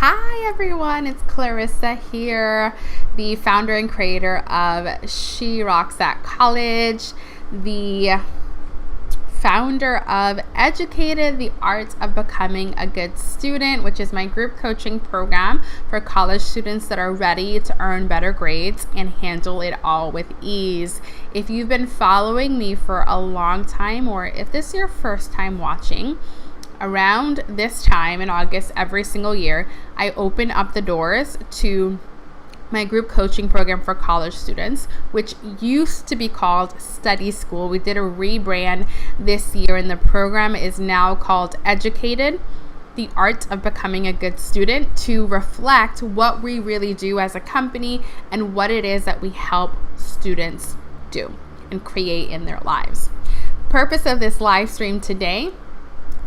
Hi everyone, it's Clarissa here, the founder and creator of She Rocks at College, the founder of Educated, the Art of Becoming a Good Student, which is my group coaching program for college students that are ready to earn better grades and handle it all with ease. If you've been following me for a long time, or if this is your first time watching, around this time in August every single year, I open up the doors to my group coaching program for college students, which used to be called Study School. We did a rebrand this year, and the program is now called Educated, the Art of Becoming a Good Student, to reflect what we really do as a company and what it is that we help students do and create in their lives. The purpose of this live stream today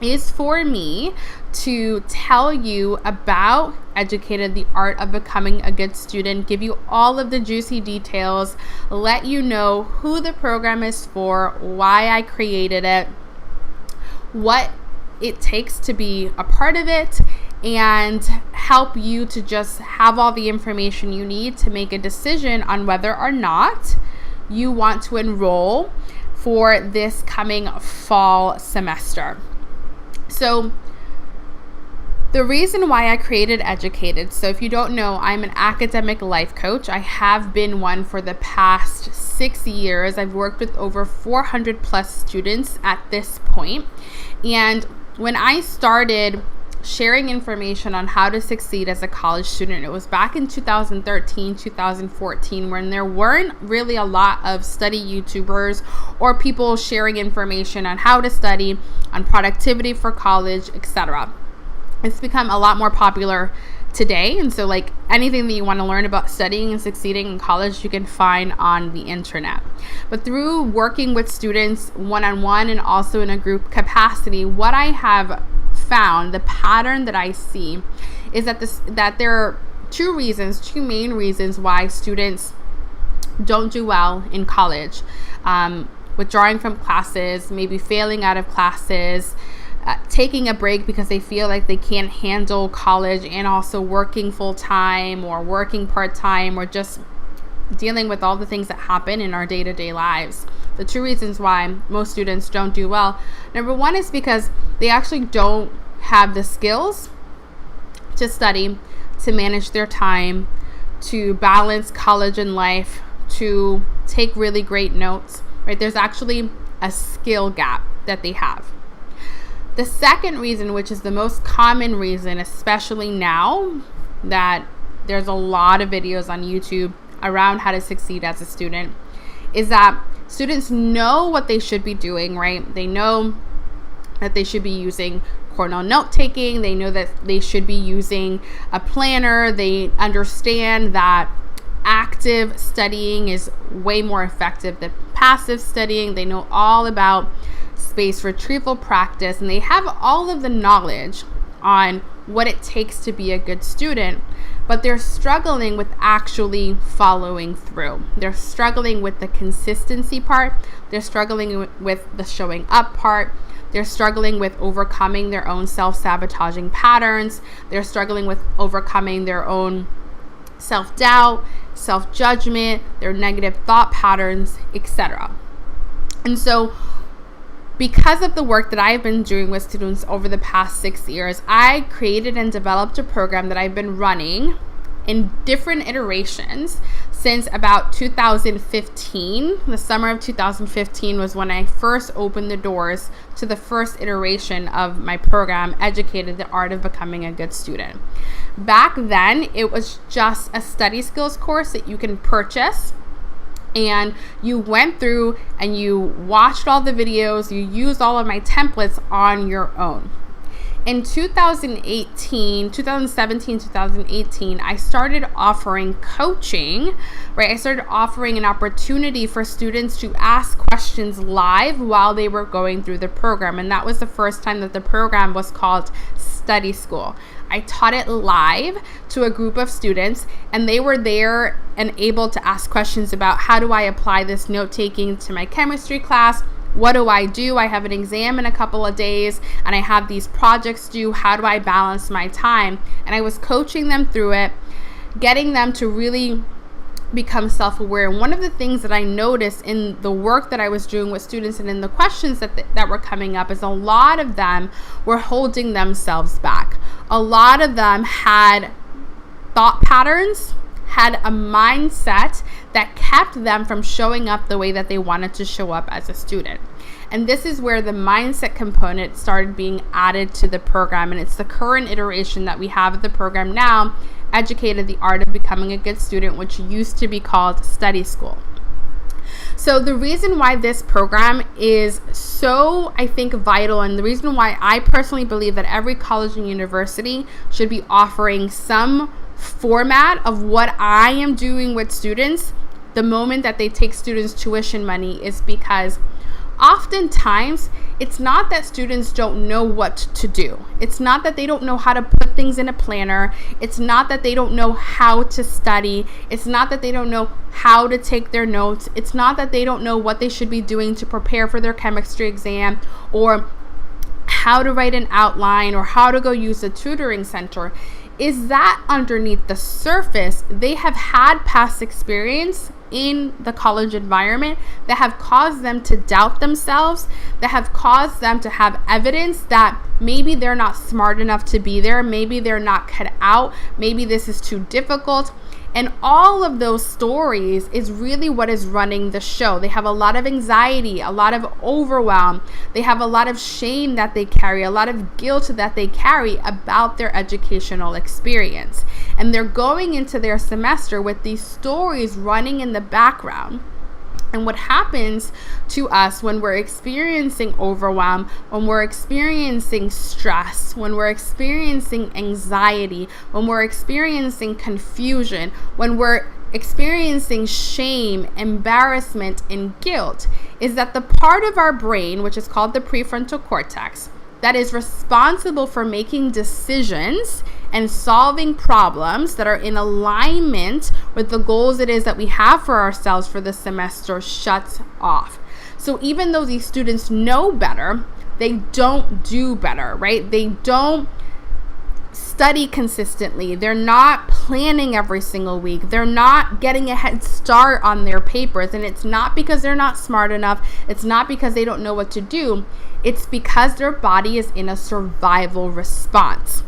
is for me to tell you about Educated, the Art of Becoming a Good Student, give you all of the juicy details, let you know who the program is for, why I created it, what it takes to be a part of it, and help you to just have all the information you need to make a decision on whether or not you want to enroll for this coming fall semester. So the reason why I created Educated, so if you don't know, I'm an academic life coach. I have been one for the past 6 years. I've worked with over 400 plus students at this point. And when I started sharing information on how to succeed as a college student, it was back in 2013, 2014, when there weren't really a lot of study YouTubers or people sharing information on how to study, on productivity for college, etc. It's become a lot more popular today, and so like anything that you want to learn about studying and succeeding in college, you can find on the internet. But through working with students one-on-one and also in a group capacity, what I have found, the pattern that I see, is that there are two main reasons why students don't do well in college. Withdrawing from classes, maybe failing out of classes, taking a break because they feel like they can't handle college, and also working full-time or working part-time, or just dealing with all the things that happen in our day-to-day lives. The two reasons why most students don't do well. Number one is because they actually don't have the skills to study, to manage their time, to balance college and life, to take really great notes, right? There's actually a skill gap that they have. The second reason, which is the most common reason, especially now that there's a lot of videos on YouTube around how to succeed as a student, is that students know what they should be doing, right? They know that they should be using Cornell note-taking. They know that they should be using a planner. They understand that active studying is way more effective than passive studying. They know all about space retrieval practice, and they have all of the knowledge on what it takes to be a good student, but they're struggling with actually following through. They're struggling with the consistency part. They're struggling with the showing up part. They're struggling with overcoming their own self-sabotaging patterns. They're struggling with overcoming their own self-doubt, self-judgment, their negative thought patterns, etc. And so because of the work that I've been doing with students over the past 6 years, I created and developed a program that I've been running in different iterations since about 2015. The summer of 2015 was when I first opened the doors to the first iteration of my program, Educated, the Art of Becoming a Good Student. Back then, it was just a study skills course that you can purchase, and you went through and you watched all the videos, you used all of my templates on your own. In 2017, 2018, I started offering coaching, right? I started offering an opportunity for students to ask questions live while they were going through the program. And that was the first time that the program was called Study School. I taught it live to a group of students, and they were there and able to ask questions about how do I apply this note-taking to my chemistry class? What do? I have an exam in a couple of days and I have these projects due. How do I balance my time? And I was coaching them through it, getting them to really become self-aware. And one of the things that I noticed in the work that I was doing with students and in the questions that were coming up is a lot of them were holding themselves back. A lot of them had thought patterns, had a mindset that kept them from showing up the way that they wanted to show up as a student. And this is where the mindset component started being added to the program. And it's the current iteration that we have of the program now, Educated: The Art of Becoming a Good Student, which used to be called Study School. So the reason why this program is so, I think, vital, and the reason why I personally believe that every college and university should be offering some format of what I am doing with students the moment that they take students' tuition money is because oftentimes it's not that students don't know what to do. It's not that they don't know how to put things in a planner. It's not that they don't know how to study. It's not that they don't know how to take their notes. It's not that they don't know what they should be doing to prepare for their chemistry exam, or how to write an outline, or how to go use a tutoring center. Is that underneath the surface, they have had past experience in the college environment that have caused them to doubt themselves, that have caused them to have evidence that maybe they're not smart enough to be there, maybe they're not cut out, maybe this is too difficult. And all of those stories is really what is running the show. They have a lot of anxiety, a lot of overwhelm. They have a lot of shame that they carry, a lot of guilt that they carry about their educational experience. And they're going into their semester with these stories running in the background. And what happens to us when we're experiencing overwhelm, when we're experiencing stress, when we're experiencing anxiety, when we're experiencing confusion, when we're experiencing shame, embarrassment, and guilt, is that the part of our brain, which is called the prefrontal cortex, that is responsible for making decisions and solving problems that are in alignment with the goals it is that we have for ourselves for the semester, shuts off. So even though these students know better, they don't do better, right? They don't study consistently. They're not planning every single week. They're not getting a head start on their papers. And it's not because they're not smart enough. It's not because they don't know what to do. It's because their body is in a survival response.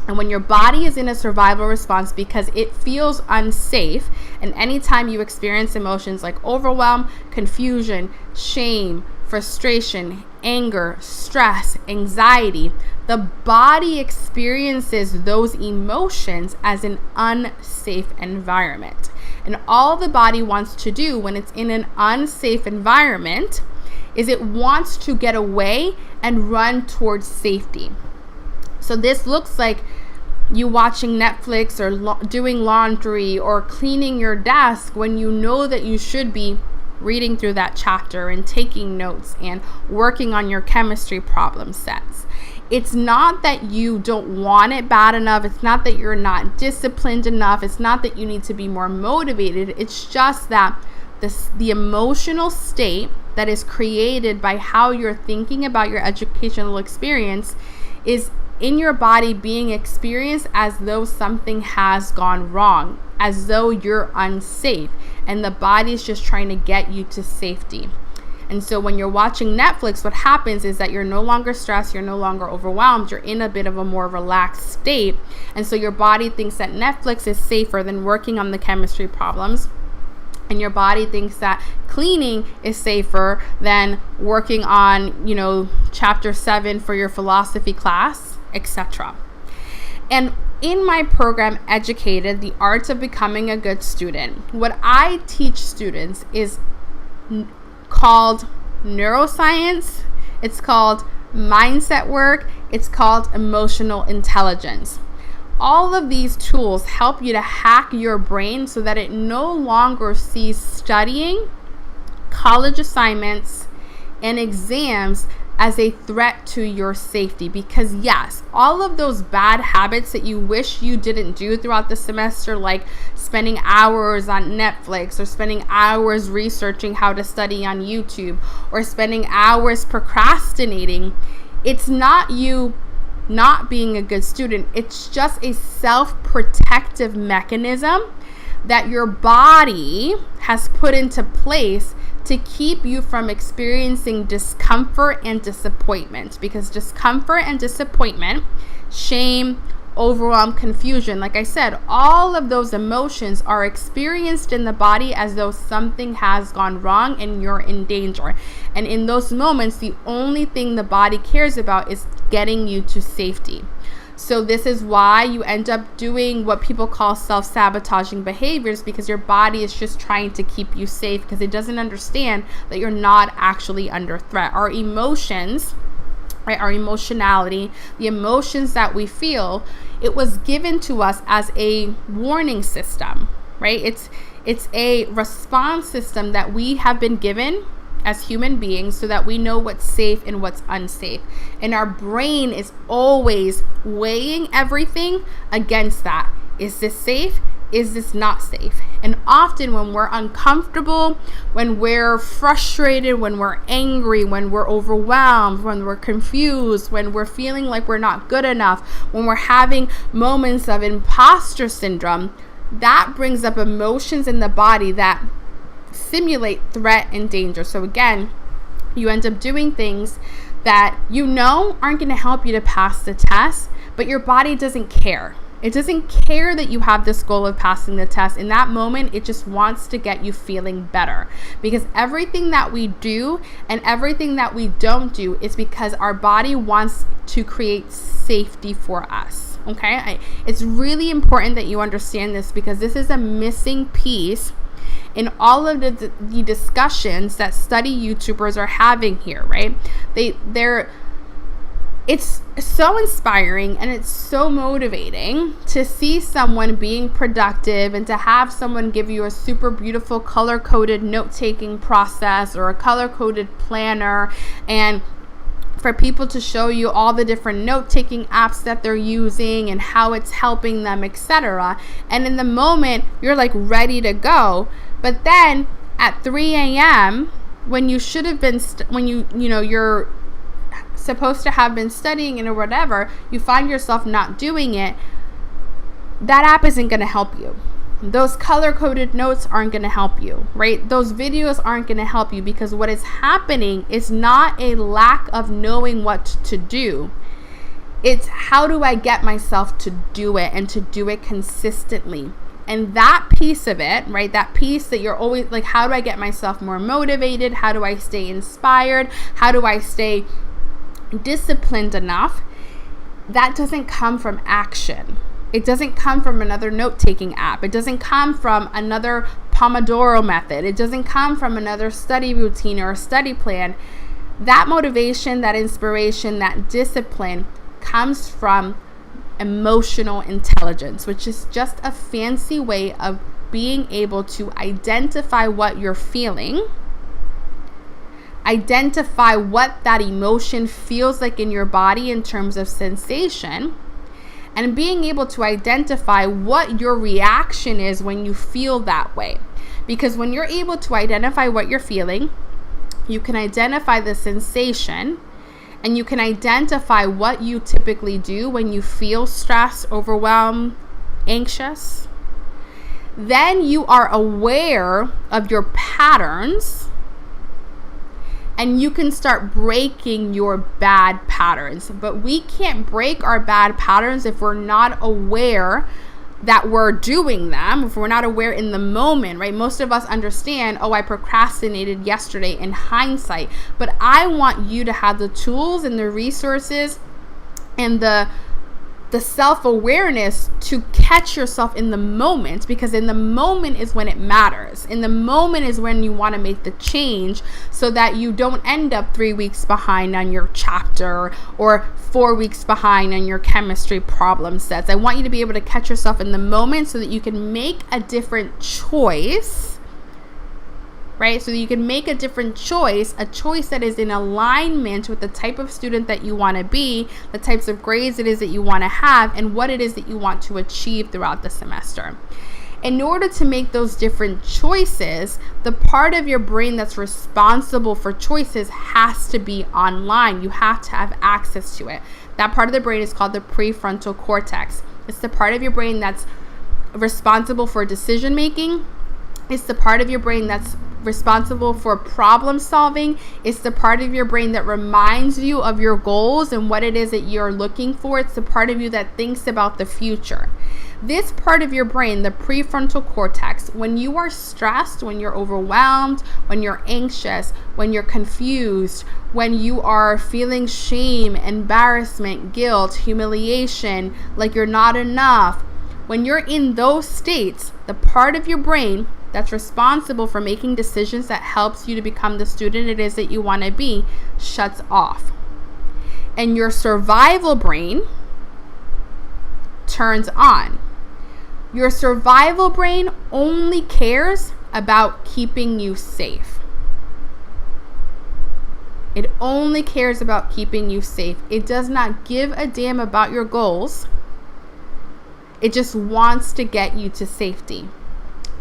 And when your body is in a survival response because it feels unsafe, and anytime you experience emotions like overwhelm, confusion, shame, frustration, anger, stress, anxiety, the body experiences those emotions as an unsafe environment. And all the body wants to do when it's in an unsafe environment is it wants to get away and run towards safety. So this looks like you watching Netflix or doing laundry or cleaning your desk when you know that you should be reading through that chapter and taking notes and working on your chemistry problem sets. It's not that you don't want it bad enough. It's not that you're not disciplined enough. It's not that you need to be more motivated. It's just that the emotional state that is created by how you're thinking about your educational experience is in your body being experienced as though something has gone wrong, as though you're unsafe, and the body is just trying to get you to safety. And so when you're watching Netflix, what happens is that you're no longer stressed, you're no longer overwhelmed, you're in a bit of a more relaxed state. And so your body thinks that Netflix is safer than working on the chemistry problems. And your body thinks that cleaning is safer than working on, chapter 7 for your philosophy class, etc. And in my program, Educated: The Art of Becoming a Good Student, what I teach students is called neuroscience, it's called mindset work, it's called emotional intelligence. All of these tools help you to hack your brain so that it no longer sees studying, college assignments, and exams as a threat to your safety. Because yes, all of those bad habits that you wish you didn't do throughout the semester, like spending hours on Netflix or spending hours researching how to study on YouTube or spending hours procrastinating, it's not you not being a good student. It's just a self-protective mechanism that your body has put into place to keep you from experiencing discomfort and disappointment. Because discomfort and disappointment, shame, overwhelm, confusion, like I said, all of those emotions are experienced in the body as though something has gone wrong and you're in danger. And in those moments, the only thing the body cares about is getting you to safety. So this is why you end up doing what people call self-sabotaging behaviors, because your body is just trying to keep you safe because it doesn't understand that you're not actually under threat. Our emotions, right, our emotionality, the emotions that we feel, it was given to us as a warning system, right? It's a response system that we have been given as human beings so that we know what's safe and what's unsafe. And our brain is always weighing everything against that. Is this safe? Is this not safe? And often when we're uncomfortable, when we're frustrated, when we're angry, when we're overwhelmed, when we're confused, when we're feeling like we're not good enough, when we're having moments of imposter syndrome, that brings up emotions in the body that simulate threat and danger. So again, you end up doing things that you know aren't going to help you to pass the test, but your body doesn't care. It doesn't care that you have this goal of passing the test. In that moment, it just wants to get you feeling better, because everything that we do and everything that we don't do is because our body wants to create safety for us. Okay? It's really important that you understand this, because this is a missing piece in all of the discussions that study YouTubers are having here, right? It's so inspiring and it's so motivating to see someone being productive and to have someone give you a super beautiful color-coded note-taking process or a color-coded planner, and for people to show you all the different note-taking apps that they're using and how it's helping them, etc. And in the moment, you're like ready to go. But then at 3 a.m., when you should have been, you're supposed to have been studying and or whatever, you find yourself not doing it. That app isn't going to help you. Those color-coded notes aren't going to help you, right? Those videos aren't going to help you, because what is happening is not a lack of knowing what to do. It's how do I get myself to do it and to do it consistently. And that piece of it, right, that piece that you're always like, how do I get myself more motivated? How do I stay inspired? How do I stay disciplined enough? That doesn't come from action. It doesn't come from another note-taking app. It doesn't come from another Pomodoro method. It doesn't come from another study routine or a study plan. That motivation, that inspiration, that discipline comes from emotional intelligence, which is just a fancy way of being able to identify what you're feeling, identify what that emotion feels like in your body in terms of sensation, and being able to identify what your reaction is when you feel that way. Because when you're able to identify what you're feeling, you can identify the sensation, and you can identify what you typically do when you feel stressed, overwhelmed, anxious. Then you are aware of your patterns, and you can start breaking your bad patterns. But we can't break our bad patterns if we're not aware that we're doing them, if we're not aware in the moment, right? Most of us understand, oh, I procrastinated yesterday in hindsight, but I want you to have the tools and the resources and the self-awareness to catch yourself in the moment, because in the moment is when it matters. In the moment is when you want to make the change, so that you don't end up 3 weeks behind on your chapter or 4 weeks behind on your chemistry problem sets. I want you to be able to catch yourself in the moment so that you can make a different choice right? So that you can make a different choice, a choice that is in alignment with the type of student that you want to be, the types of grades it is that you want to have, and what it is that you want to achieve throughout the semester. In order to make those different choices, the part of your brain that's responsible for choices has to be online. You have to have access to it. That part of the brain is called the prefrontal cortex. It's the part of your brain that's responsible for decision making. It's the part of your brain that's responsible for problem solving. It's the part of your brain that reminds you of your goals and what it is that you're looking for. It's the part of you that thinks about the future. This part of your brain, the prefrontal cortex, when you are stressed, when you're overwhelmed, when you're anxious, when you're confused, when you are feeling shame, embarrassment, guilt, humiliation, like you're not enough, when you're in those states, the part of your brain that's responsible for making decisions that helps you to become the student it is that you want to be shuts off. And your survival brain turns on. Your survival brain only cares about keeping you safe. It only cares about keeping you safe. It does not give a damn about your goals. It just wants to get you to safety.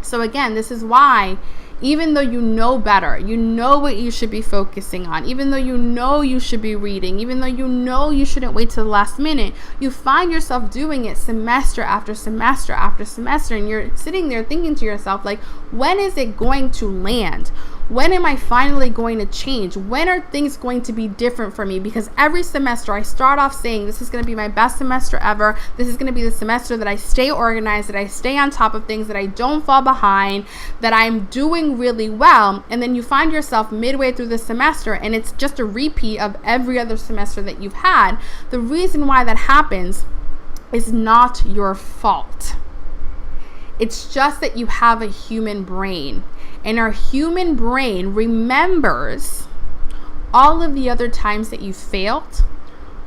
So again, this is why, even though you know better, you know what you should be focusing on, even though you know you should be reading, even though you know you shouldn't wait till the last minute, you find yourself doing it semester after semester after semester, and you're sitting there thinking to yourself, like, when is it going to land? When am I finally going to change? When are things going to be different for me? Because every semester I start off saying, this is going to be my best semester ever. This is going to be the semester that I stay organized, that I stay on top of things, that I don't fall behind, that I'm doing really well. And then you find yourself midway through the semester and it's just a repeat of every other semester that you've had. The reason why that happens is not your fault. It's just that you have a human brain. And our human brain remembers all of the other times that you failed,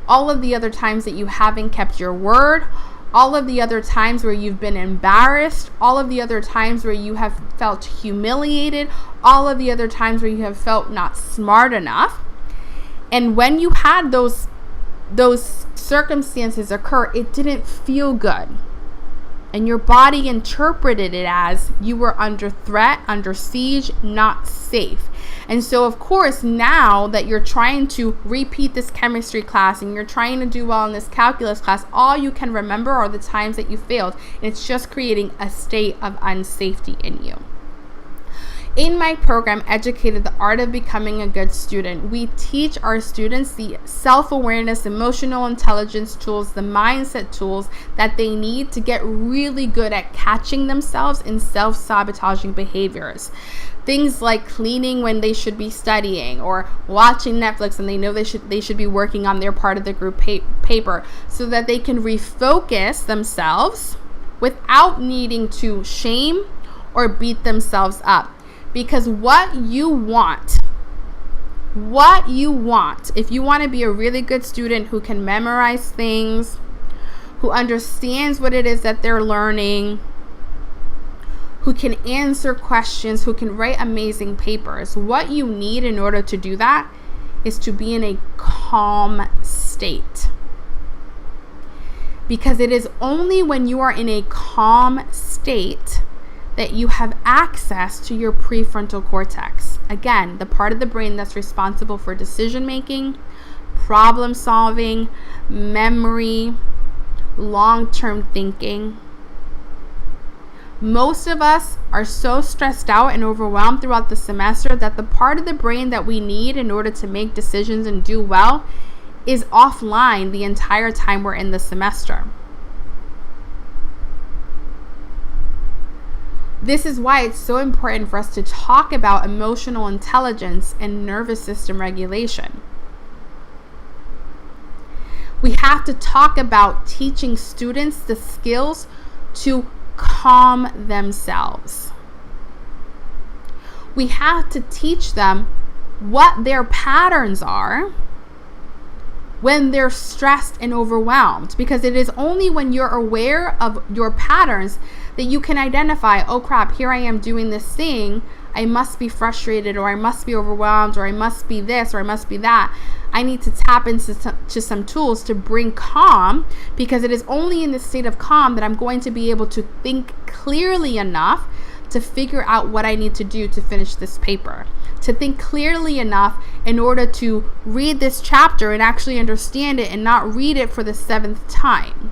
all of the other times that you haven't kept your word, all of the other times where you've been embarrassed, all of the other times where you have felt humiliated, all of the other times where you have felt not smart enough. And when you had those circumstances occur, it didn't feel good. And your body interpreted it as you were under threat, under siege, not safe. And so, of course, now that you're trying to repeat this chemistry class and you're trying to do well in this calculus class, all you can remember are the times that you failed. And it's just creating a state of unsafety in you. In my program, Educated, the Art of Becoming a Good Student, we teach our students the self-awareness, emotional intelligence tools, the mindset tools that they need to get really good at catching themselves in self-sabotaging behaviors. Things like cleaning when they should be studying, or watching Netflix and they know they should be working on their part of the group paper, so that they can refocus themselves without needing to shame or beat themselves up. Because what you want, if you want to be a really good student who can memorize things, who understands what it is that they're learning, who can answer questions, who can write amazing papers, what you need in order to do that is to be in a calm state. Because it is only when you are in a calm state that you have access to your prefrontal cortex. Again, the part of the brain that's responsible for decision making, problem solving, memory, long-term thinking. Most of us are so stressed out and overwhelmed throughout the semester that the part of the brain that we need in order to make decisions and do well is offline the entire time we're in the semester. This is why it's so important for us to talk about emotional intelligence and nervous system regulation. We have to talk about teaching students the skills to calm themselves. We have to teach them what their patterns are when they're stressed and overwhelmed, because it is only when you're aware of your patterns that you can identify, oh crap, here I am doing this thing. I must be frustrated, or I must be overwhelmed, or I must be this, or I must be that. I need to tap into some tools to bring calm, because it is only in the state of calm that I'm going to be able to think clearly enough to figure out what I need to do to finish this paper, to think clearly enough in order to read this chapter and actually understand it and not read it for the 7th time.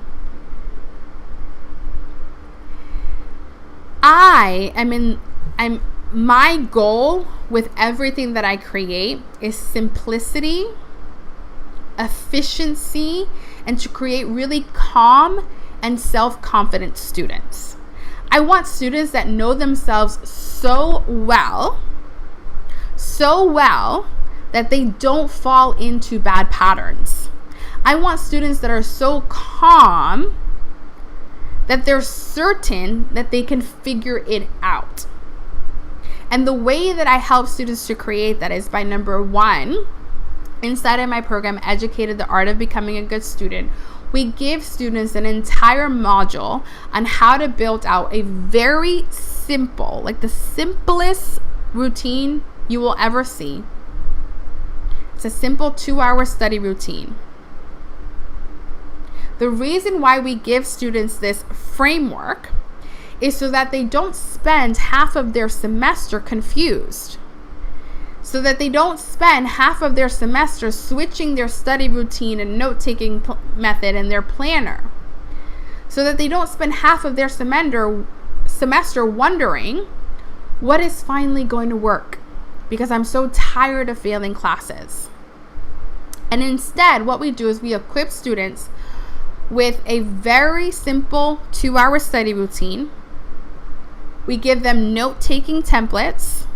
My goal with everything that I create is simplicity, efficiency, and to create really calm and self-confident students. I want students that know themselves so well that they don't fall into bad patterns. I want students that are so calm that they're certain that they can figure it out. And the way that I help students to create that is by, number one, inside of my program, Educated the Art of Becoming a Good Student, we give students an entire module on how to build out a very simple, like the simplest routine you will ever see. It's a simple 2-hour study routine. The reason why we give students this framework is so that they don't spend half of their semester confused. So that they don't spend half of their semester switching their study routine and note-taking method and their planner. So that they don't spend half of their semester wondering what is finally going to work, because I'm so tired of failing classes. And instead, what we do is we equip students with a very simple 2-hour study routine. We give them note-taking templates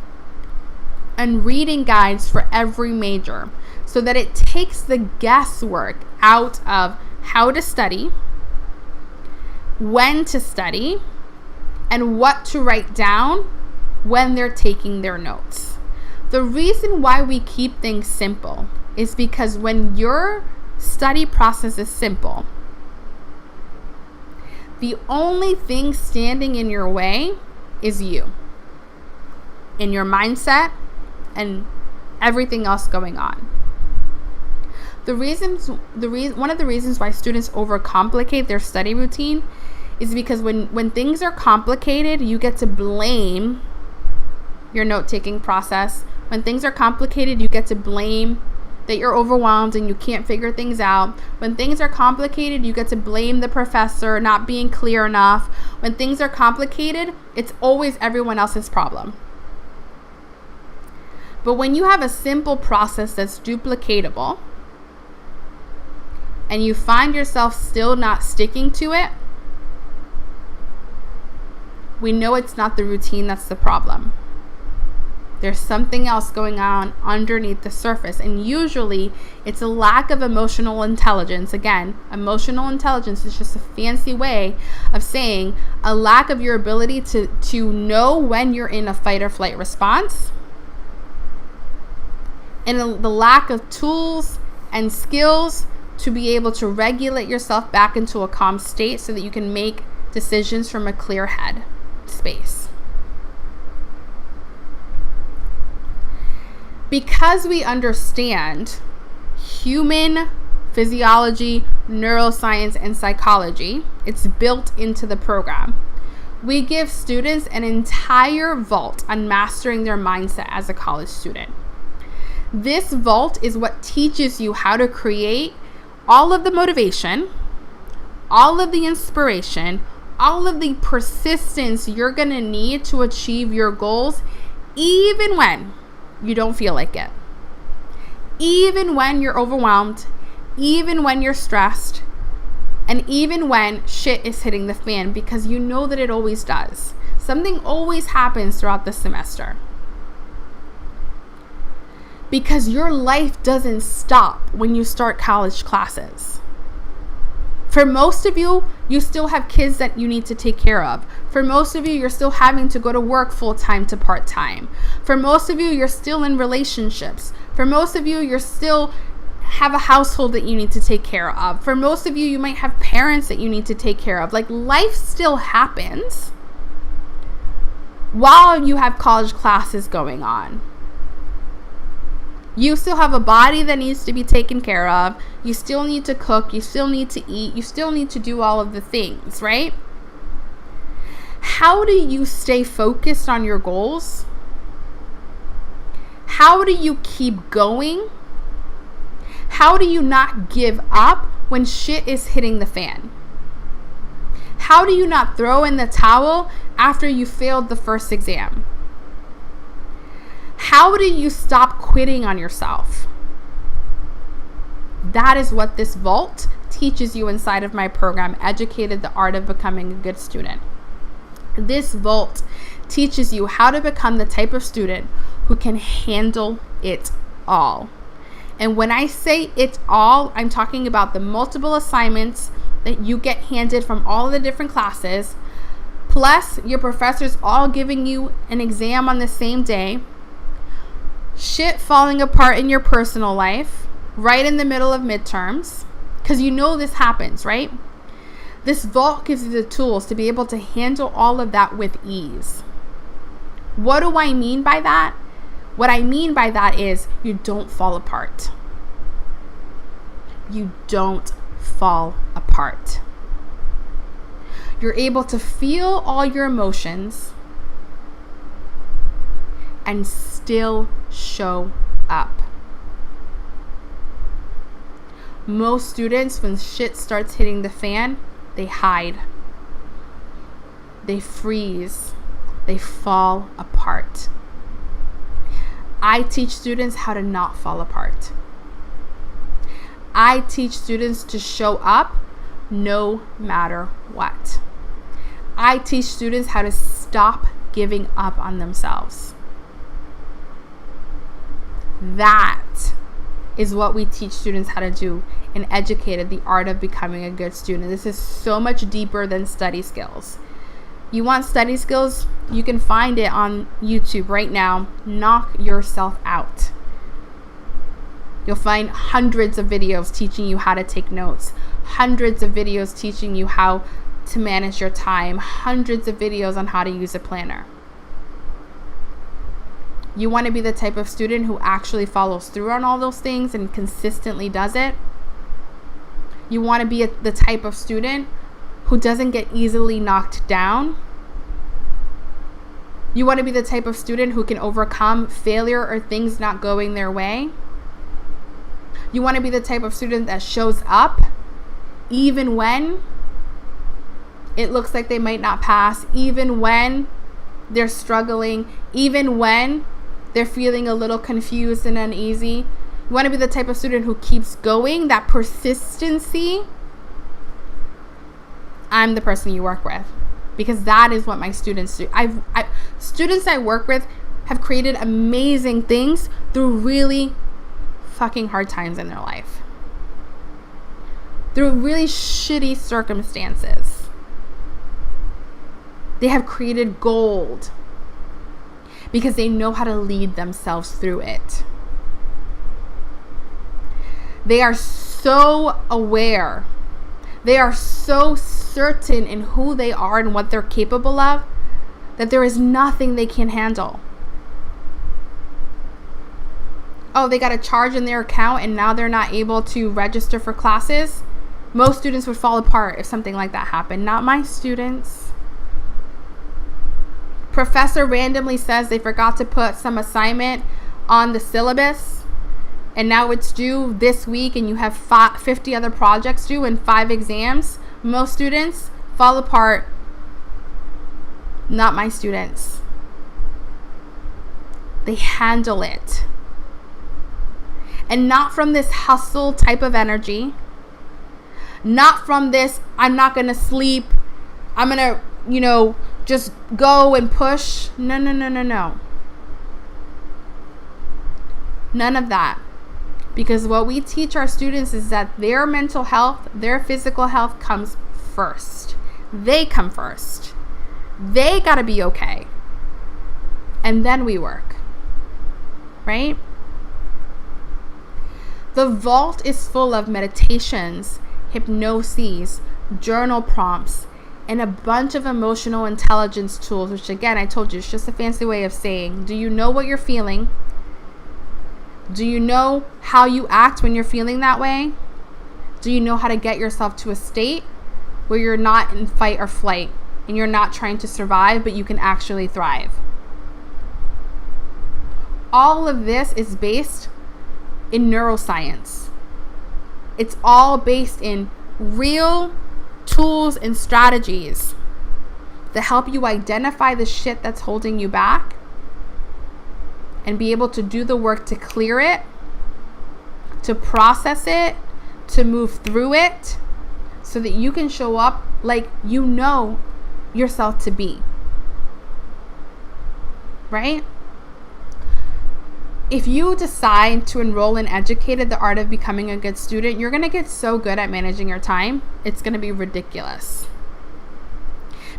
and reading guides for every major, so that it takes the guesswork out of how to study, when to study, and what to write down when they're taking their notes. The reason why we keep things simple is because when your study process is simple, the only thing standing in your way is you, in your mindset and everything else going on. One of the reasons why students overcomplicate their study routine is because when things are complicated, you get to blame your note-taking process. When things are complicated, you get to blame that you're overwhelmed and you can't figure things out. When things are complicated, you get to blame the professor not being clear enough. When things are complicated, it's always everyone else's problem. But when you have a simple process that's duplicatable and you find yourself still not sticking to it, we know it's not the routine that's the problem. There's something else going on underneath the surface. And usually it's a lack of emotional intelligence. Again, emotional intelligence is just a fancy way of saying a lack of your ability to know when you're in a fight or flight response, and the lack of tools and skills to be able to regulate yourself back into a calm state so that you can make decisions from a clear head space. Because we understand human physiology, neuroscience, and psychology, it's built into the program. We give students an entire vault on mastering their mindset as a college student. This vault is what teaches you how to create all of the motivation, all of the inspiration, all of the persistence you're going to need to achieve your goals, even when you don't feel like it, even when you're overwhelmed, even when you're stressed, and even when shit is hitting the fan, because you know that it always does. Something always happens throughout the semester. Because your life doesn't stop when you start college classes. For most of you, you still have kids that you need to take care of. For most of you, you're still having to go to work full-time to part-time. For most of you, you're still in relationships. For most of you, you're still have a household that you need to take care of. For most of you, you might have parents that you need to take care of. Like, life still happens. while you have college classes going on. You still have a body that needs to be taken care of. You still need to cook. You still need to eat. You still need to do all of the things, right? How do you stay focused on your goals? How do you keep going? How do you not give up when shit is hitting the fan? How do you not throw in the towel after you failed the first exam? How do you stop quitting on yourself? That is what this vault teaches you inside of my program, Educated the Art of Becoming a Good Student. This vault teaches you how to become the type of student who can handle it all. And when I say it all, I'm talking about the multiple assignments that you get handed from all the different classes, plus your professors all giving you an exam on the same day, shit falling apart in your personal life, right in the middle of midterms, because you know this happens, right? This vault gives you the tools to be able to handle all of that with ease. What do I mean by that? What I mean by that is you don't fall apart. You don't fall apart. You're able to feel all your emotions and still show up. Most students, when shit starts hitting the fan, they hide. They freeze. They fall apart. I teach students how to not fall apart. I teach students to show up no matter what. I teach students how to stop giving up on themselves. That is what we teach students how to do in Educated the Art of Becoming a Good Student. This is so much deeper than study skills. You want study skills? You can find it on YouTube right now. Knock yourself out. You'll find hundreds of videos teaching you how to take notes, hundreds of videos teaching you how to manage your time, hundreds of videos on how to use a planner. You want to be the type of student who actually follows through on all those things and consistently does it. You want to be the type of student who doesn't get easily knocked down. You want to be the type of student who can overcome failure or things not going their way. You want to be the type of student that shows up even when it looks like they might not pass, even when they're struggling, even when they're feeling a little confused and uneasy. You want to be the type of student who keeps going, that persistency. I'm the person you work with, because that is what my students do. Students I work with have created amazing things through really fucking hard times in their life, through really shitty circumstances. They have created gold because they know how to lead themselves through it. They are so aware. They are so certain in who they are and what they're capable of that there is nothing they can't handle. Oh, they got a charge in their account and now they're not able to register for classes. Most students would fall apart if something like that happened. Not my students. Professor randomly says they forgot to put some assignment on the syllabus and now it's due this week and you have 50 other projects due and 5 exams. Most students fall apart. Not my students. They handle it. And not from this hustle type of energy. Not from this, I'm not going to sleep. I'm going to, just go and push. No. None of that. Because what we teach our students is that their mental health, their physical health comes first. They come first. They got to be okay. And then we work. Right? The vault is full of meditations, hypnoses, journal prompts, and a bunch of emotional intelligence tools, which again, I told you, it's just a fancy way of saying, do you know what you're feeling? Do you know how you act when you're feeling that way? Do you know how to get yourself to a state where you're not in fight or flight and you're not trying to survive, but you can actually thrive? All of this is based in neuroscience. It's all based in real tools and strategies that help you identify the shit that's holding you back and be able to do the work to clear it, to process it, to move through it, so that you can show up like you know yourself to be. Right? If you decide to enroll in Educated, the Art of Becoming a Good Student, you're going to get so good at managing your time. It's going to be ridiculous.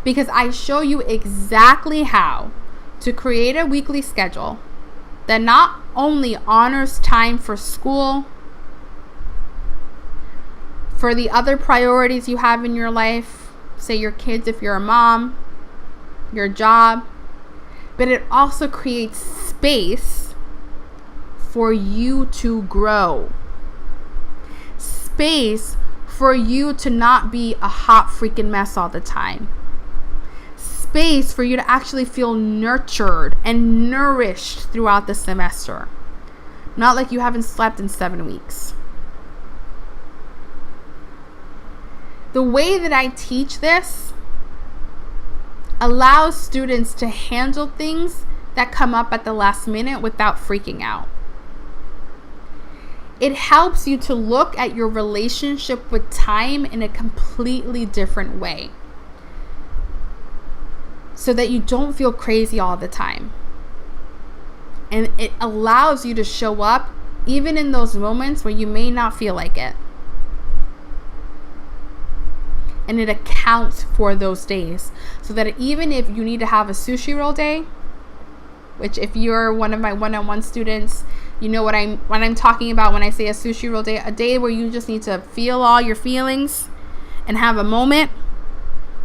Because I show you exactly how to create a weekly schedule that not only honors time for school, for the other priorities you have in your life, say your kids if you're a mom, your job, but it also creates space for you to grow. Space for you to not be a hot freaking mess all the time. Space for you to actually feel nurtured and nourished throughout the semester. Not like you haven't slept in 7 weeks. The way that I teach this allows students to handle things that come up at the last minute without freaking out. It helps you to look at your relationship with time in a completely different way, so that you don't feel crazy all the time. And it allows you to show up even in those moments where you may not feel like it. And it accounts for those days, so that even if you need to have a sushi roll day, which if you're one of my one-on-one students, you know what I'm talking about when I say a sushi roll day, a day where you just need to feel all your feelings and have a moment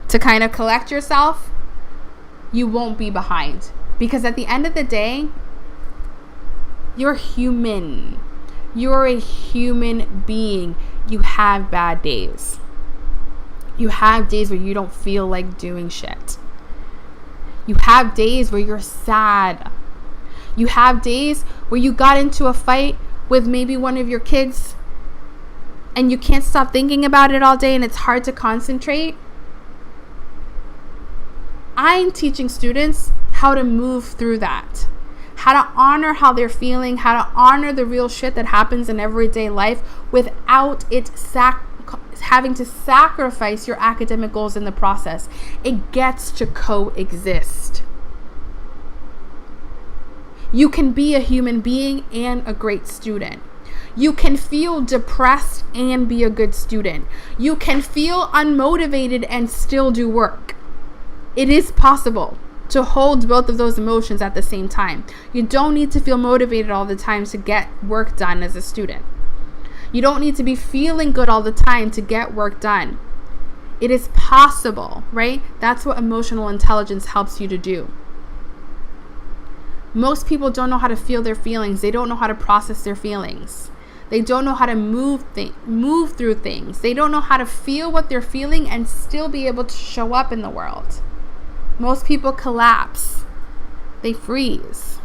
to kind of collect yourself, you won't be behind. Because at the end of the day, you're human. You're a human being. You have bad days. You have days where you don't feel like doing shit. You have days where you're sad. You have days where you got into a fight with maybe one of your kids and you can't stop thinking about it all day and it's hard to concentrate. I'm teaching students how to move through that, how to honor how they're feeling, how to honor the real shit that happens in everyday life without it having to sacrifice your academic goals in the process. It gets to coexist. You can be a human being and a great student. You can feel depressed and be a good student. You can feel unmotivated and still do work. It is possible to hold both of those emotions at the same time. You don't need to feel motivated all the time to get work done as a student. You don't need to be feeling good all the time to get work done. It is possible, right? That's what emotional intelligence helps you to do. Most people don't know how to feel their feelings. They don't know how to process their feelings. They don't know how to move through things. They don't know how to feel what they're feeling and still be able to show up in the world. Most people collapse. They freeze.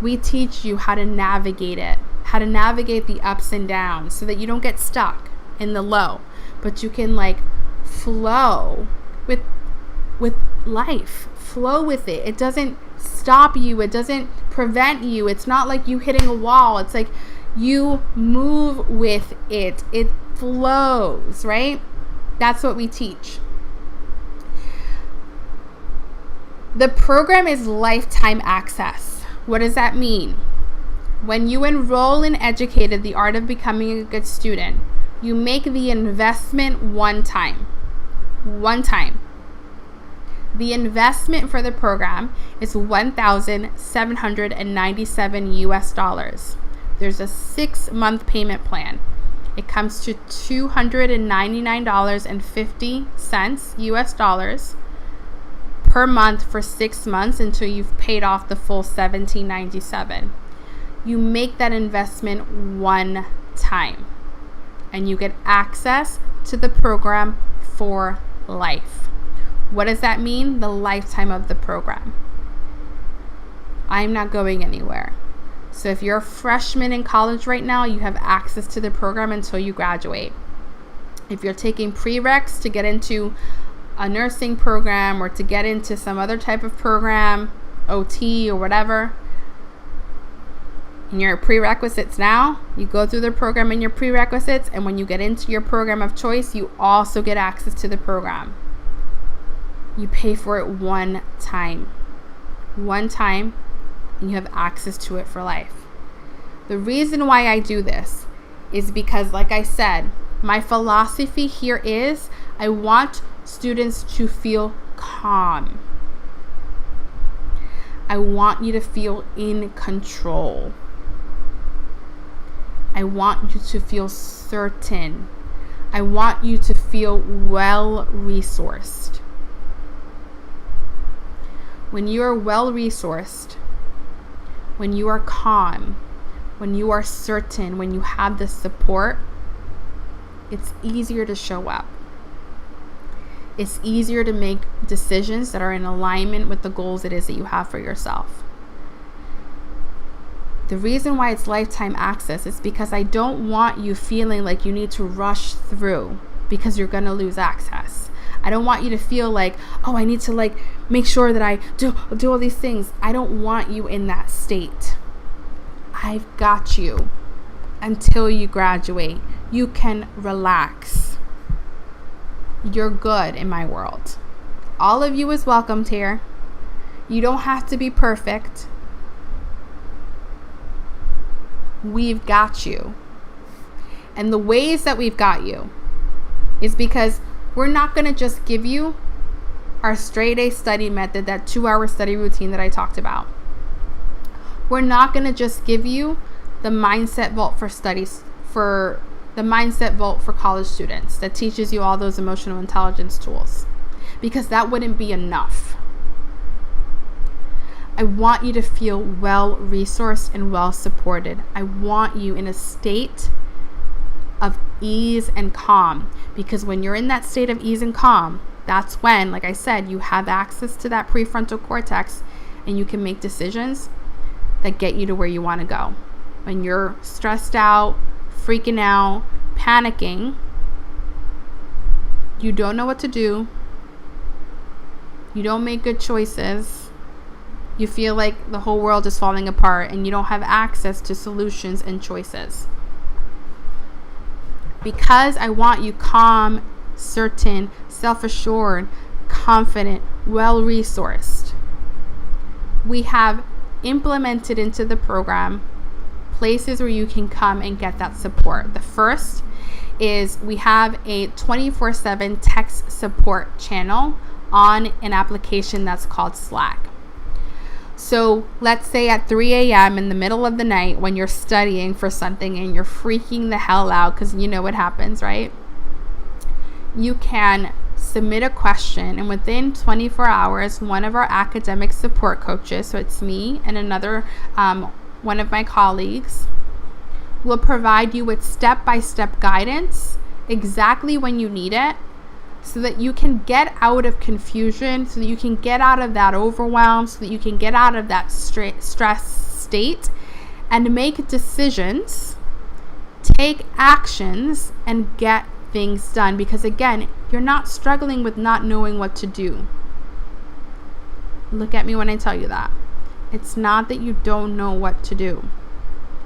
We teach you how to navigate it, how to navigate the ups and downs so that you don't get stuck in the low, but you can flow with life. Flow with it. It doesn't stop you. It doesn't prevent you. It's not like you hitting a wall. It's like you move with it. It flows, right? That's what we teach. The program is lifetime access. What does that mean? When you enroll in Educated, the Art of Becoming a Good Student, you make the investment one time. One time. The investment for the program is $1,797 US. There's a 6-month payment plan. It comes to $299.50 US dollars per month for 6 months until you've paid off the full $17.97. You make that investment one time and you get access to the program for life. What does that mean? The lifetime of the program. I'm not going anywhere. So if you're a freshman in college right now, you have access to the program until you graduate. If you're taking prereqs to get into a nursing program or to get into some other type of program, OT or whatever, in your prerequisites now, you go through the program in your prerequisites, and when you get into your program of choice, you also get access to the program. You pay for it one time, and you have access to it for life. The reason why I do this is because, like I said, my philosophy here is I want students to feel calm. I want you to feel in control. I want you to feel certain. I want you to feel well-resourced. When you are well-resourced, when you are calm, when you are certain, when you have the support, it's easier to show up. It's easier to make decisions that are in alignment with the goals it is that you have for yourself. The reason why it's lifetime access is because I don't want you feeling like you need to rush through because you're going to lose access. I don't want you to feel like, oh, I need to make sure that I do all these things. I don't want you in that state. I've got you until you graduate. You can relax. You're good in my world. All of you is welcomed here. You don't have to be perfect. We've got you. And the ways that we've got you is because we're not going to just give you our straight A study method, that 2-hour study routine that I talked about. We're not going to just give you the Mindset Vault for studies, for the Mindset Vault for college students that teaches you all those emotional intelligence tools, because that wouldn't be enough. I want you to feel well-resourced and well-supported. I want you in a state of ease and calm, because when you're in that state of ease and calm, that's when, like I said, you have access to that prefrontal cortex and you can make decisions that get you to where you want to go. When you're stressed out, freaking out, panicking, you don't know what to do, you don't make good choices, you feel like the whole world is falling apart and you don't have access to solutions and choices. Because I want you calm, certain, self-assured, confident, well-resourced, we have implemented into the program places where you can come and get that support. The first is we have a 24/7 text support channel on an application that's called Slack. So let's say at 3 a.m. in the middle of the night when you're studying for something and you're freaking the hell out because you know what happens, right? You can submit a question, and within 24 hours, one of our academic support coaches, so it's me and another one of my colleagues, will provide you with step-by-step guidance exactly when you need it, so that you can get out of confusion, so that you can get out of that overwhelm, so that you can get out of that stress state and make decisions, take actions, and get things done. Because again, you're not struggling with not knowing what to do. Look at me when I tell you that. It's not that you don't know what to do.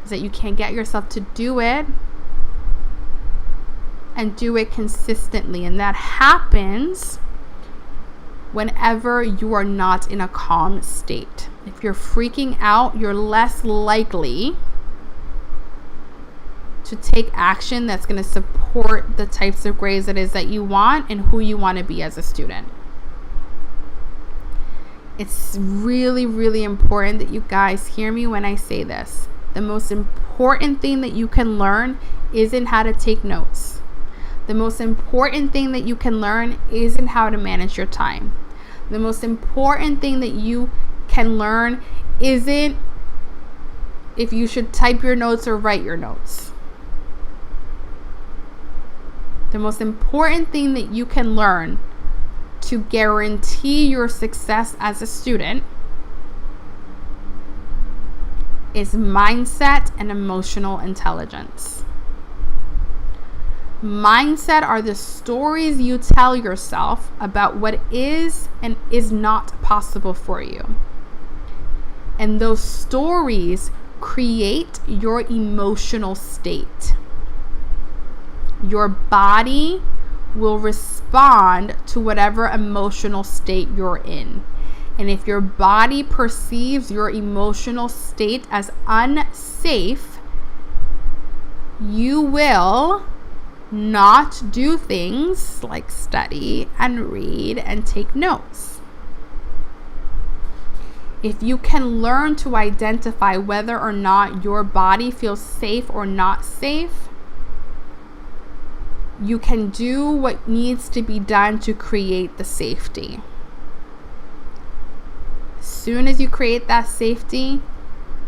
It's that you can't get yourself to do it and do it consistently. And that happens whenever you are not in a calm state. If you're freaking out, you're less likely to take action that's going to support the types of grades it is that you want and who you want to be as a student. It's really, really important that you guys hear me when I say this. The most important thing that you can learn isn't how to take notes. The most important thing that you can learn isn't how to manage your time. The most important thing that you can learn isn't if you should type your notes or write your notes. The most important thing that you can learn to guarantee your success as a student is mindset and emotional intelligence. Mindset are the stories you tell yourself about what is and is not possible for you. And those stories create your emotional state. Your body will respond to whatever emotional state you're in. And if your body perceives your emotional state as unsafe, you will not do things like study and read and take notes. If you can learn to identify whether or not your body feels safe or not safe, you can do what needs to be done to create the safety. As soon as you create that safety,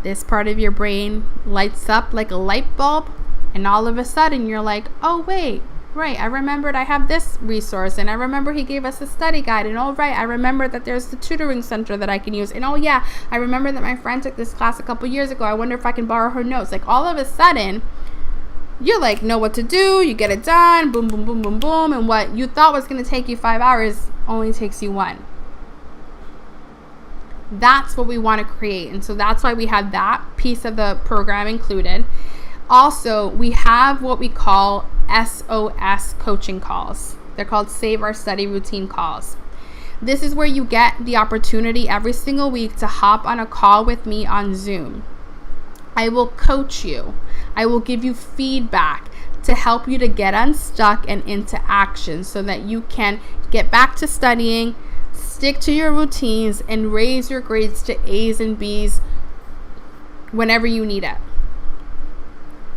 this part of your brain lights up like a light bulb, and all of a sudden you're like, oh wait, right, I remembered I have this resource, and I remember he gave us a study guide, and oh right, I remember that there's the tutoring center that I can use, and oh yeah, I remember that my friend took this class a couple years ago, I wonder if I can borrow her notes. Like all of a sudden, you're like, know what to do, you get it done, boom, boom, boom, boom, boom, and what you thought was going to take you 5 hours only takes you 1. That's what we want to create, and so that's why we have that piece of the program included. Also, we have what we call SOS coaching calls. They're called Save Our Study Routine calls. This is where you get the opportunity every single week to hop on a call with me on Zoom. I will coach you. I will give you feedback to help you to get unstuck and into action so that you can get back to studying, stick to your routines, and raise your grades to A's and B's whenever you need it.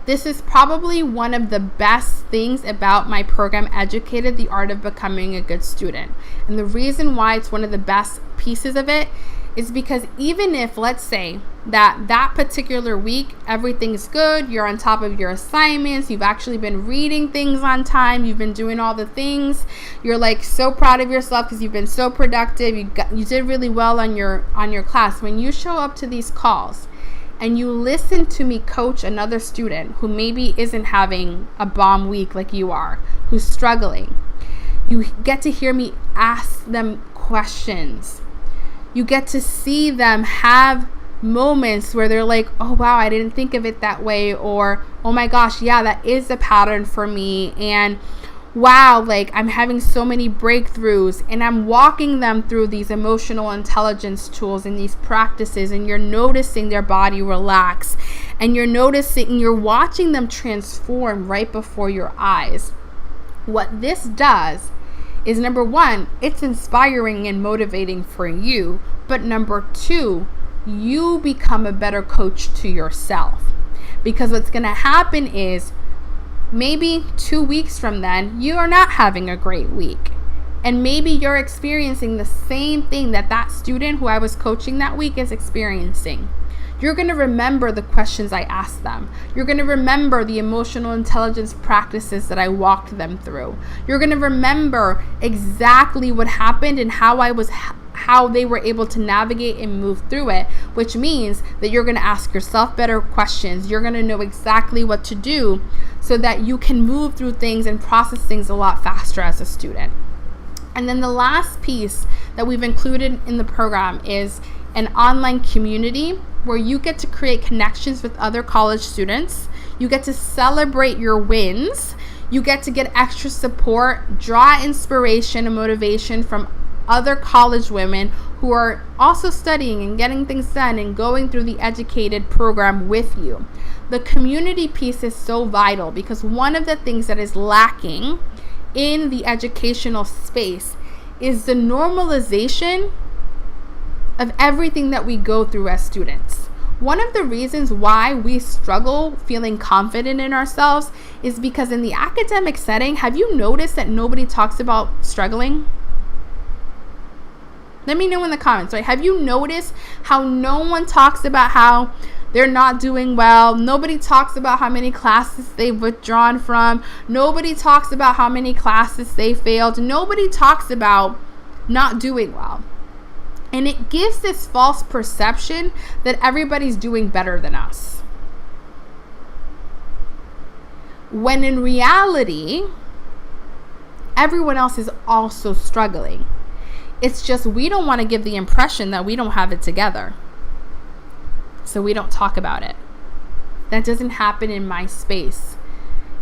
This is probably one of the best things about my program, Educated, the Art of Becoming a Good Student. And the reason why it's one of the best pieces of it is because even if, let's say, that particular week, everything's good, you're on top of your assignments, you've actually been reading things on time, you've been doing all the things, you're like so proud of yourself because you've been so productive, you did really well on your class. When you show up to these calls, and you listen to me coach another student who maybe isn't having a bomb week like you are, who's struggling, you get to hear me ask them questions. You get to see them have moments where they're like, oh wow, I didn't think of it that way, or oh my gosh, yeah, that is a pattern for me, and wow, like I'm having so many breakthroughs, and I'm walking them through these emotional intelligence tools and these practices, and you're noticing their body relax, and you're watching them transform right before your eyes. What this does is, number one, it's inspiring and motivating for you, but number two, you become a better coach to yourself, because what's going to happen is maybe 2 weeks from then, you are not having a great week. And maybe you're experiencing the same thing that student who I was coaching that week is experiencing. You're going to remember the questions I asked them. You're going to remember the emotional intelligence practices that I walked them through. You're going to remember exactly what happened and how they were able to navigate and move through it, which means that you're going to ask yourself better questions. You're going to know exactly what to do so that you can move through things and process things a lot faster as a student. And then the last piece that we've included in the program is an online community where you get to create connections with other college students. You get to celebrate your wins. You get to get extra support, draw inspiration and motivation from other college women who are also studying and getting things done and going through the Educated program with you. The community piece is so vital because one of the things that is lacking in the educational space is the normalization of everything that we go through as students. One of the reasons why we struggle feeling confident in ourselves is because in the academic setting, have you noticed that nobody talks about struggling? Let me know in the comments, right? Have you noticed how no one talks about how they're not doing well? Nobody talks about how many classes they've withdrawn from. Nobody talks about how many classes they failed. Nobody talks about not doing well. And it gives this false perception that everybody's doing better than us. When in reality, everyone else is also struggling. It's just we don't want to give the impression that we don't have it together. So we don't talk about it. That doesn't happen in my space.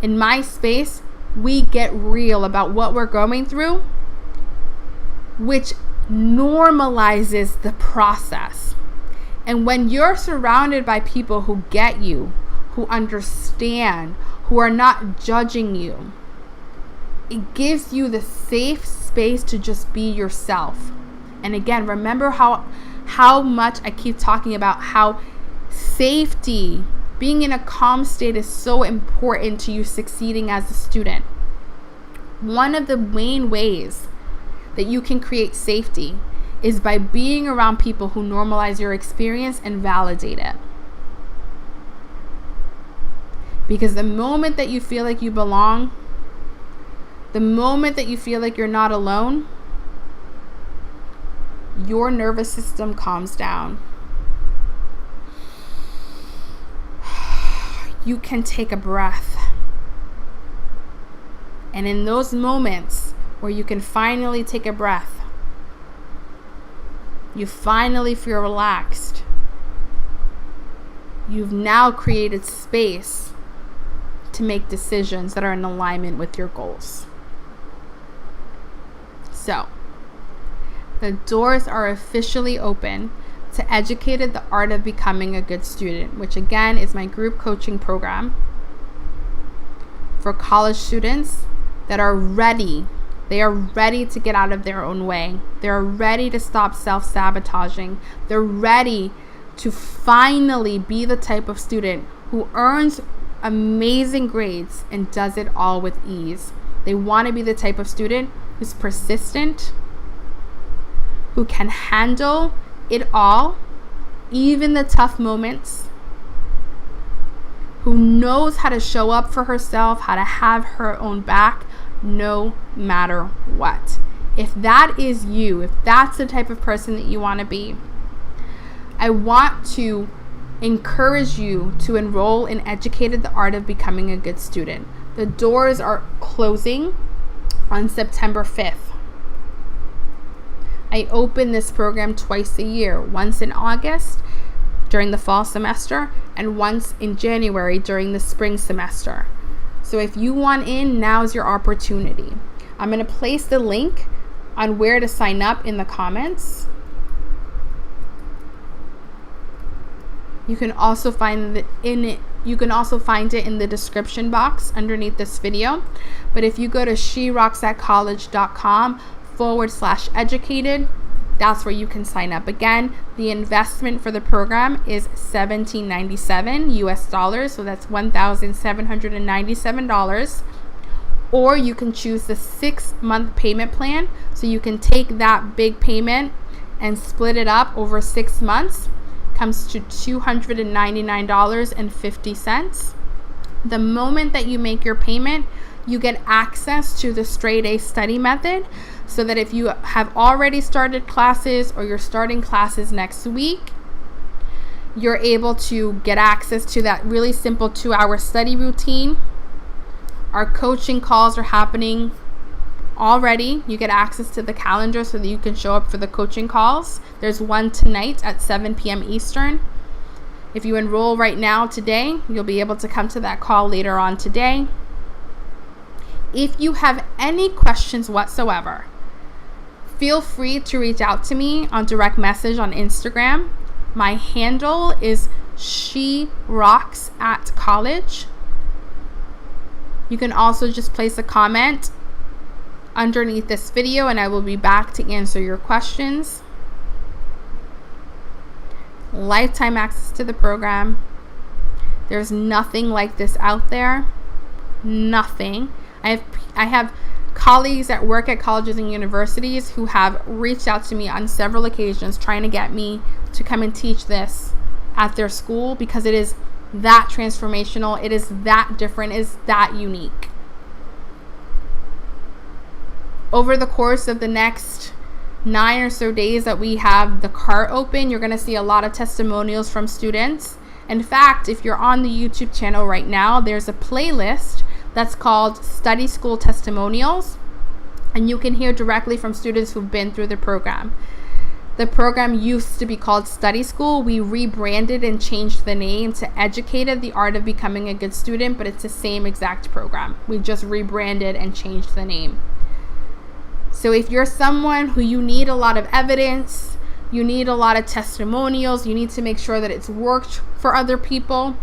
In my space, we get real about what we're going through, which normalizes the process. And when you're surrounded by people who get you, who understand, who are not judging you, it gives you the safe space to just be yourself. And again, remember how much I keep talking about how safety, being in a calm state, is so important to you succeeding as a student. One of the main ways that you can create safety is by being around people who normalize your experience and validate it. Because the moment that you feel like you belong, the moment that you feel like you're not alone, your nervous system calms down. You can take a breath. And in those moments where you can finally take a breath, you finally feel relaxed, you've now created space to make decisions that are in alignment with your goals. So, the doors are officially open to Educated, the Art of Becoming a Good Student, which again is my group coaching program for college students that are ready. They are ready to get out of their own way. They're ready to stop self-sabotaging. They're ready to finally be the type of student who earns amazing grades and does it all with ease. They want to be the type of student who's persistent, who can handle it all, even the tough moments, who knows how to show up for herself, how to have her own back, no matter what. If that is you, if that's the type of person that you want to be, I want to encourage you to enroll in Educated, the Art of Becoming a Good Student. The doors are closing on September 5th. I open this program twice a year, once in August during the fall semester and once in January during the spring semester. So if you want in, now's your opportunity. I'm going to place the link on where to sign up in the comments. You can also find it in the description box underneath this video. But if you go to sherocksatcollege.com/educated, that's where you can sign up. Again, the investment for the program is $17.97 US dollars, so that's $1,797. Or you can choose the 6-month payment plan, so you can take that big payment and split it up over 6 months. Comes to $299.50. The moment that you make your payment, you get access to the straight A study method, so that if you have already started classes or you're starting classes next week, you're able to get access to that really simple 2-hour study routine. Our coaching calls are happening already. You get access to the calendar so that you can show up for the coaching calls. There's one tonight at 7 p.m. Eastern. If you enroll right now today, you'll be able to come to that call later on today. If you have any questions whatsoever, feel free to reach out to me on direct message on Instagram. My handle is sherocksatcollege. You can also just place a comment underneath this video and I will be back to answer your questions. lifetime access to the program. There's nothing like this out there. Nothing. I have colleagues that work at colleges and universities who have reached out to me on several occasions trying to get me to come and teach this at their school, because it is that transformational, it is that different, it is that unique. Over the course of the next 9 or so days that we have the cart open, you're going to see a lot of testimonials from students. In fact, if you're on the YouTube channel right now, there's a playlist that's called Study School Testimonials, and you can hear directly from students who've been through the program. The program used to be called Study School. We rebranded and changed the name to Educated, the Art of Becoming a Good Student, but it's the same exact program. We just rebranded and changed the name. So if you're someone who you need a lot of evidence, you need a lot of testimonials, you need to make sure that it's worked for other people,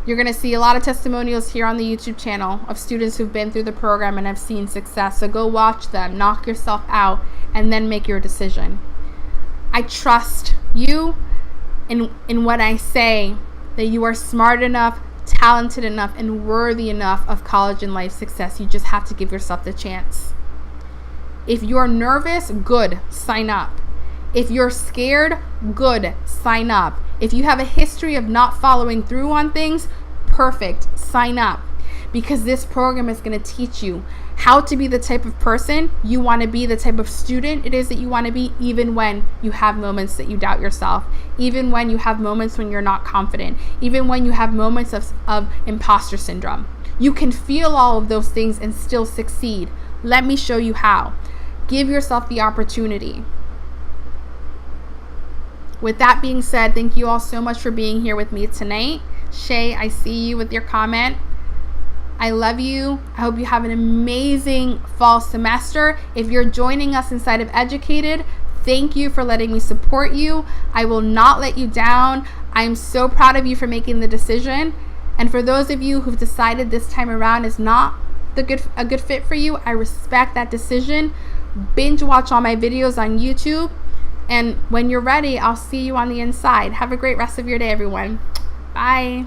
you're going to see a lot of testimonials here on the YouTube channel of students who've been through the program and have seen success. So go watch them, knock yourself out, and then make your decision. I trust you in what I say, that you are smart enough, talented enough, and worthy enough of college and life success. You just have to give yourself the chance. If you're nervous, good, sign up. If you're scared, good, sign up. If you have a history of not following through on things, perfect, sign up. Because this program is going to teach you how to be the type of person you want to be, the type of student it is that you want to be, even when you have moments that you doubt yourself, even when you have moments when you're not confident, even when you have moments of imposter syndrome. You can feel all of those things and still succeed. Let me show you how. Give yourself the opportunity. With that being said, thank you all so much for being here with me tonight. Shay, I see you with your comment. I love you. I hope you have an amazing fall semester. If you're joining us inside of Educated, thank you for letting me support you. I will not let you down. I'm so proud of you for making the decision. And for those of you who've decided this time around is not a good fit for you, I respect that decision. Binge watch all my videos on YouTube. And when you're ready, I'll see you on the inside. Have a great rest of your day, everyone. Bye.